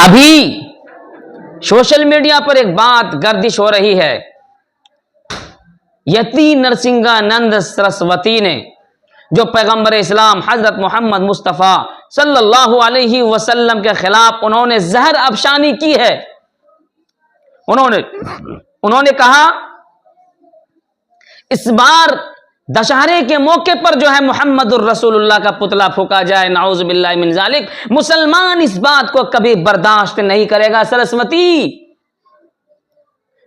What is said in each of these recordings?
अभी social media पर एक बात गर्दिश हो रही है। यति नरसिंहानंद सरस्वती ने जो पैगंबर इस्लाम हजरत मोहम्मद मुस्तफ़ा सल्लल्लाहु अलैहि वसल्लम के खिलाफ उन्होंने जहर अफशानी की है। उन्होंने कहा इस बार दशहरे के मौके पर जो है मोहम्मदुर रसूलुल्लाह का पुतला फूका जाए, नाउज़ बिल्लाहि मिन ज़ालिक। मुसलमान इस बात को कभी बर्दाश्त नहीं करेगा। सरस्वती,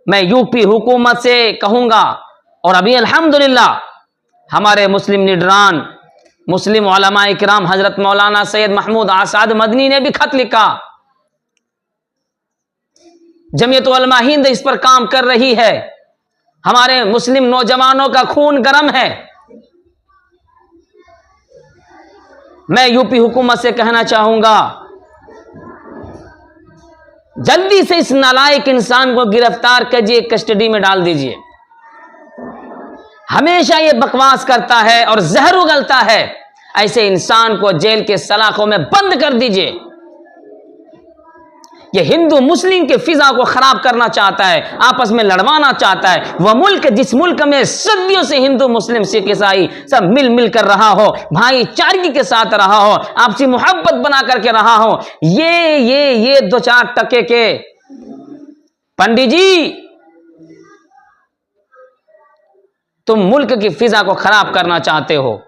मैं यूपी हुकूमत से कहूंगा, और अभी अल्हम्दुलिल्लाह हमारे मुस्लिम लीडरान, मुस्लिम उलमा इकराम हजरत मौलाना सैयद महमूद आसाद मदनी ने भी खत लिखा। जमीयत उलमा हिंद इस पर काम कर रही है। हमारे मुस्लिम नौजवानों का खून गर्म है। मैं यूपी हुकूमत से कहना चाहूंगा, जल्दी से इस नालायक इंसान को गिरफ्तार कीजिए, कस्टडी में डाल दीजिए। हमेशा ये बकवास करता है और जहर उगलता है। ऐसे इंसान को जेल के सलाखों में बंद कर दीजिए। ये हिंदू मुस्लिम के फिजा को खराब करना चाहता है, आपस में लड़वाना चाहता है। वह मुल्क जिस मुल्क में सदियों से हिंदू मुस्लिम सिख ईसाई सब मिल मिल कर रहा हो, भाईचारगी के साथ रहा हो, आपसी मोहब्बत बना करके रहा हो, ये 2-4 टके के पंडित जी, तुम मुल्क की फिजा को खराब करना चाहते हो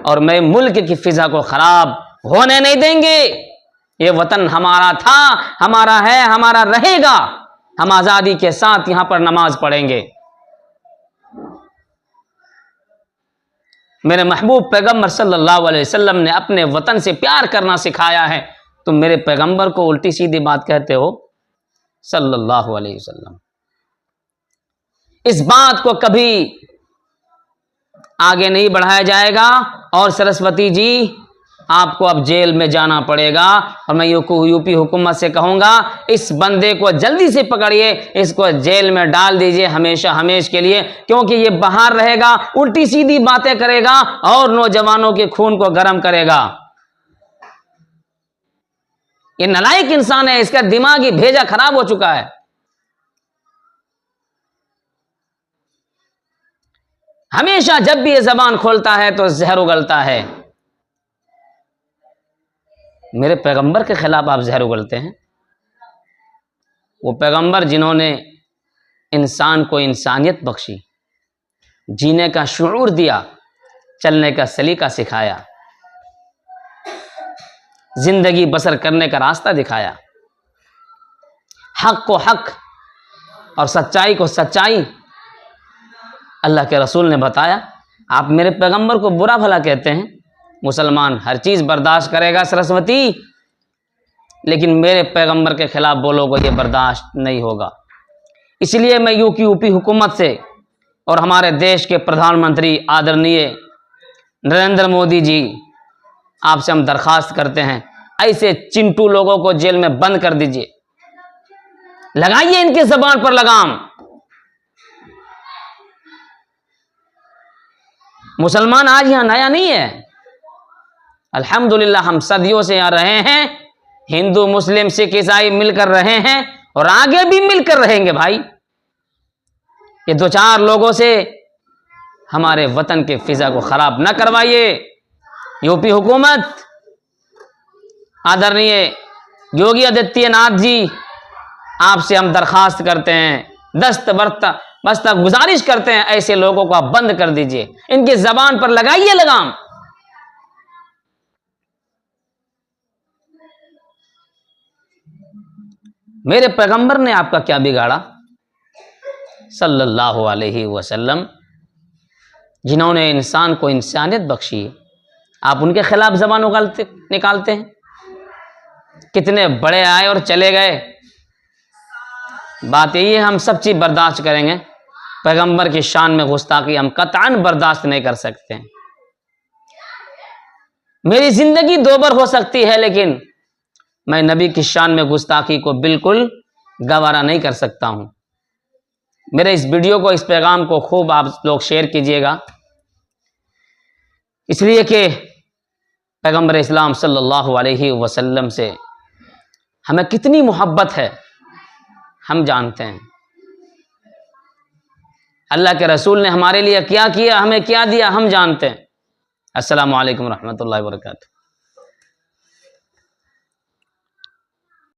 और मैं मुल्क की फिजा को खराब होने नहीं देंगे। ये वतन हमारा था, हमारा है, हमारा रहेगा। हम आजादी के साथ यहां पर नमाज पढ़ेंगे। मेरे महबूब पैगंबर सल्लल्लाहु अलैहि वसल्लम ने अपने वतन से प्यार करना सिखाया है। तुम मेरे पैगंबर को उल्टी सीधी बात कहते हो सल्लल्लाहु अलैहि वसल्लम। इस बात को कभी आगे नहीं बढ़ाया जाएगा। और सरस्वती जी, आपको अब जेल में जाना पड़ेगा। और मैं यूपी हुकूमत से कहूंगा, इस बंदे को जल्दी से पकड़िए, इसको जेल में डाल दीजिए हमेशा हमेश के लिए, क्योंकि ये बाहर रहेगा, उल्टी सीधी बातें करेगा और नौजवानों के खून को गर्म करेगा। ये नालायक इंसान है, इसका दिमागी भेजा खराब हो चुका है। हमेशा जब भी ये जबान खोलता है तो जहर उगलता है। मेरे पैगंबर के खिलाफ आप जहर उगलते हैं। वो पैगंबर जिन्होंने इंसान को इंसानियत बख्शी, जीने का शुऊर दिया, चलने का सलीका सिखाया, जिंदगी बसर करने का रास्ता दिखाया, हक को हक और सच्चाई को सच्चाई अल्लाह के रसूल ने बताया। आप मेरे पैगंबर को बुरा भला कहते हैं। मुसलमान हर चीज बर्दाश्त करेगा सरस्वती, लेकिन मेरे पैगंबर के खिलाफ बोलोगे ये बर्दाश्त नहीं होगा। इसलिए मैं यूपी हुकूमत से और हमारे देश के प्रधानमंत्री आदरणीय नरेंद्र मोदी जी, आपसे हम दरखास्त करते हैं, ऐसे चिंटू लोगों को जेल में बंद कर दीजिए। लगाइए इनके जबान पर लगाम। मुसलमान आज यहां नया नहीं है। अल्हम्दुलिल्लाह हम सदियों से यहां रहे हैं। हिंदू मुस्लिम सिख ईसाई मिलकर रहे हैं और आगे भी मिलकर रहेंगे। भाई, ये 2-4 लोगों से हमारे वतन के फिजा को खराब न करवाइए। यूपी हुकूमत, आदरणीय योगी आदित्यनाथ जी, आपसे हम दरखास्त करते हैं, बस्ता गुजारिश करते हैं, ऐसे लोगों को आप बंद कर दीजिए। इनकी जबान पर लगाइए लगाम। मेरे पैगंबर ने आपका क्या बिगाड़ा सल्लल्लाहु अलैहि वसल्लम, जिन्होंने इंसान को इंसानियत बख्शी, आप उनके खिलाफ जबान निकालते हैं। कितने बड़े आए और चले गए। बात यही है, हम सब चीज बर्दाश्त करेंगे, पैगंबर की शान में गुस्ताखी हम कतअन बर्दाश्त नहीं कर सकते हैं। मेरी जिंदगी 2 बार हो सकती है, लेकिन मैं नबी की शान में गुस्ताखी को बिल्कुल गवारा नहीं कर सकता हूं। मेरे इस वीडियो को, इस पैगाम को खूब आप लोग शेयर कीजिएगा, इसलिए कि पैगंबर इस्लाम सल्लल्लाहु अलैहि वसल्लम से हमें कितनी मोहब्बत है हम जानते हैं। अल्लाह के रसूल ने हमारे लिए क्या किया, हमें क्या दिया हम जानते हैं। अस्सलामु अलैकुम रहमतुल्लाहि व बरकातुहू।